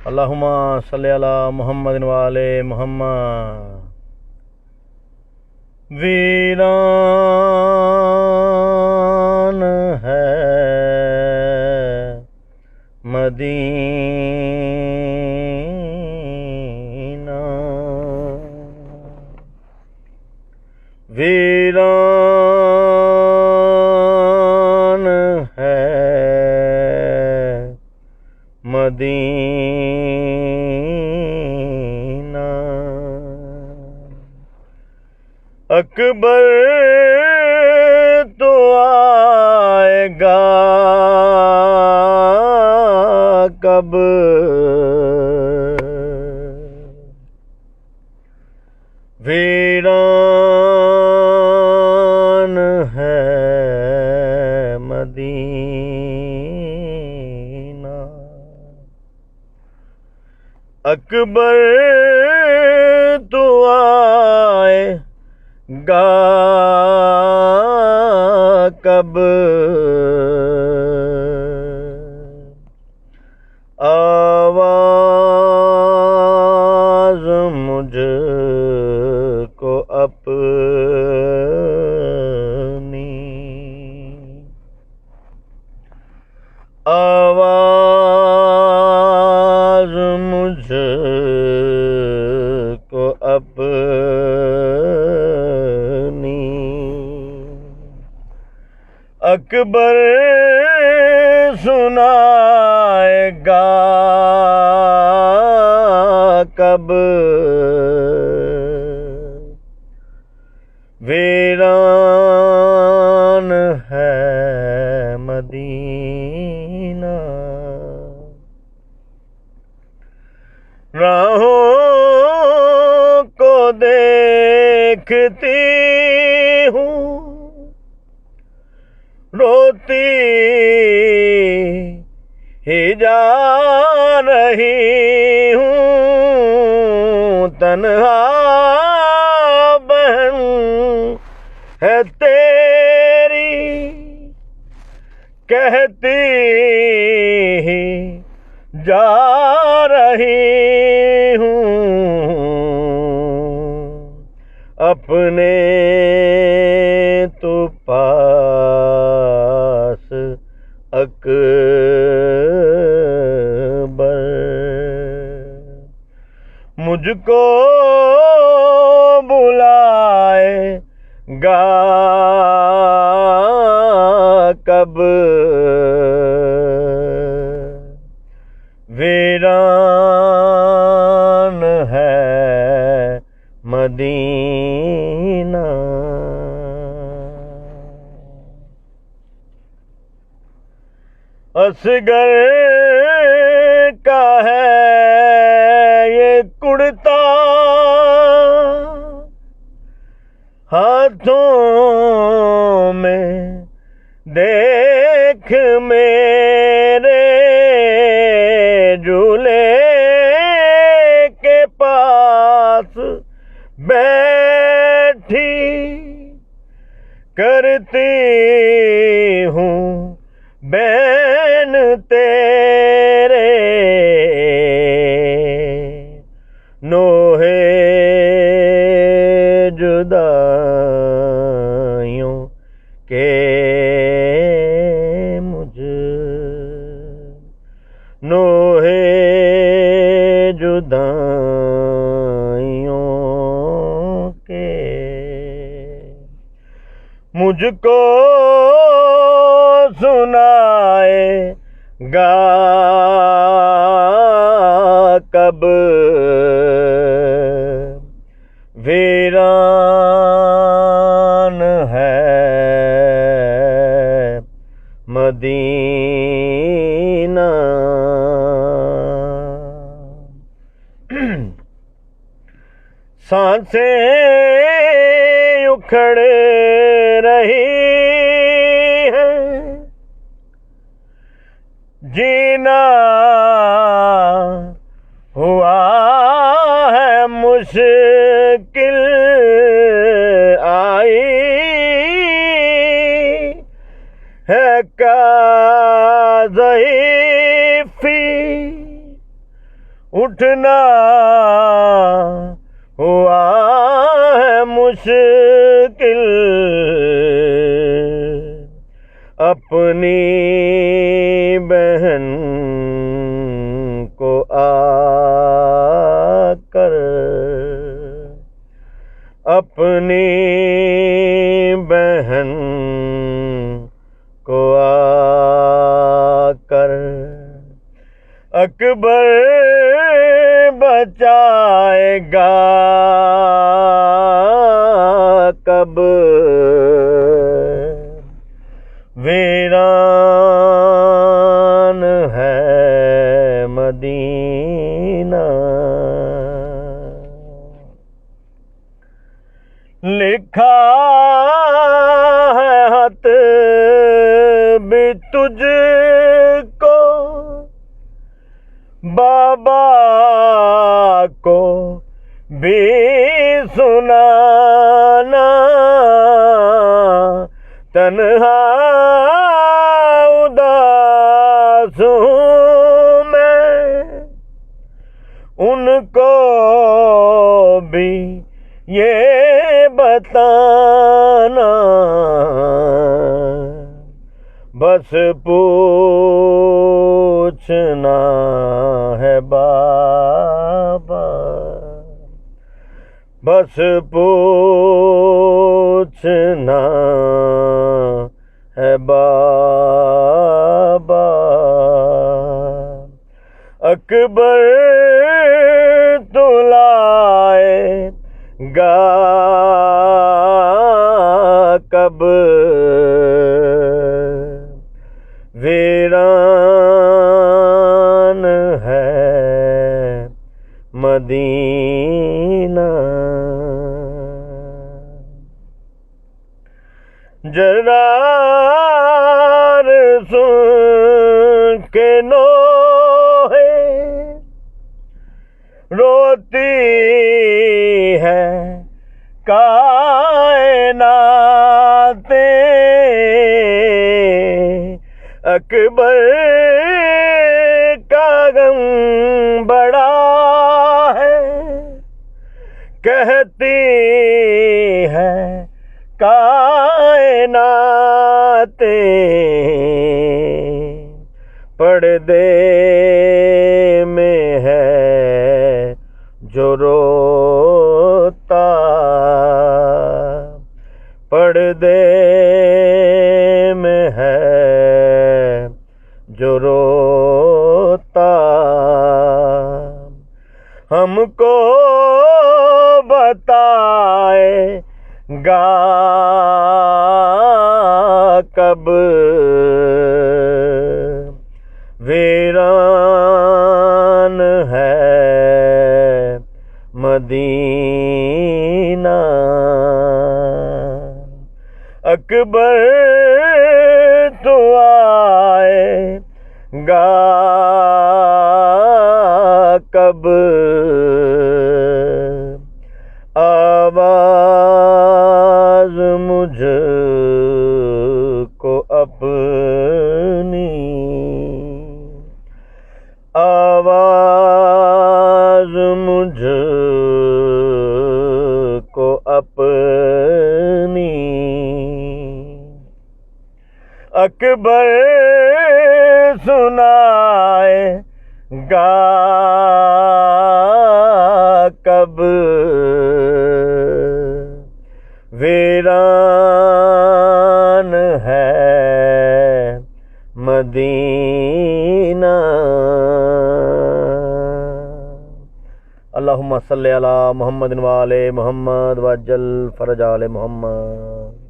अल्लाहुम्मा सल्ली अला मुहम्मदिन व आले मुहम्मद। वीरान है मदीना, वीरान है मदीना। अकबर तो आएगा कब, वीरान है मदीना। अकबर तो आएगा कब, आवाज़ मुझको अपनी, आवाज़ मुझको अपनी। अकबर सुनाएगा कब, वीरान है मदीना। राहों को देखती हूँ, रोती ही जा रही हूँ। तन्हा बहन है तेरी, कहती ही जा रही हूँ। अपने तो पास अकबर, मुझको बुलाएगा कब, वीरान है मदीना। असगर का है ये कुर्ता, हाथों में देख मेरे झूले के पास बैठी, करती हूँ बैन तेरे नोहे जुदाइयों के, मुझे नोहे जुदाइयों के। मुझको सुनाएगा कब, वीरान है मदीना। सांसें उखड़ रही हैं, जीना हुआ है मुश्किल, आई है का ज़ईफ़ी उठना हुआ है मुश्किल, अपनी बहन को आकर, अपनी बहन को आकर अकबर बचाएगा कब, वीरान है मदीना। लिखा है खत भी तुझको, बाबा को भी सुनाना, तन्हा उदास हूँ मैं, उनको भी ये बताना, बस पूछना है बाबा, बस पूछना है बाबा। अकबर तो लाएगा कब, वीरान है मदीना। जर्रार सुन के नोहे रोती है कायनाते, अकबर का गम बड़ा है, कहती है कायनाते, पर्दे में है जो रोता, पर्दे में है जो रोता, हमको बताएगा कब, वीरान है मदीना। अकबर तो आएगा कब, आवाज मुझको अपनी, आवाज मुझको अपनी, अकबर सुनाएगा कब, वीरान है मदीना। अल्लाहुम्मा सल्ली अला मुहम्मद व आले मुहम्मद वअज्जल फरज आले मुहम्मद।